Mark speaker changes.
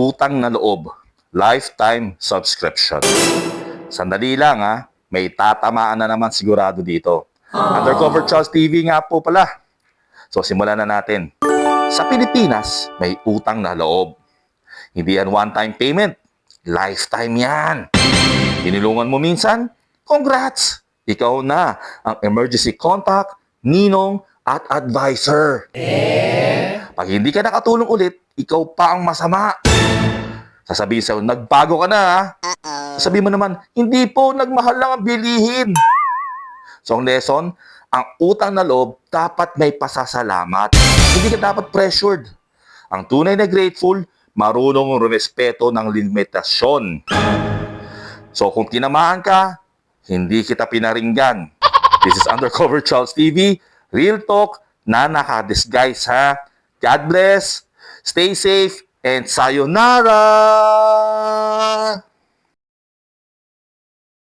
Speaker 1: Utang na loob, lifetime subscription. Sandali lang ha, may tatamaan na naman sigurado dito. Undercover Charles TV nga po pala. So simulan na natin. Sa Pilipinas, may utang na loob. Hindi yan one-time payment. Lifetime yan. Tinulungan mo minsan? Congrats! Ikaw na ang emergency contact, ninong, at advisor. Pag hindi ka nakatulong ulit, ikaw pa ang masama. Sasabihin sa'yo, nagbago ka na ha? Sasabihin mo naman, hindi po, nagmahal lang ang bilihin. So ang lesson, ang utang na loob dapat may pasasalamat. Hindi ka dapat pressured. Ang tunay na grateful, marunong rumespeto ng limitasyon. So kung tinamaan ka, hindi kita pinaringgan. This is Undercover Charles TV, real talk na naka-disguise ha. God bless, stay safe, and sayonara!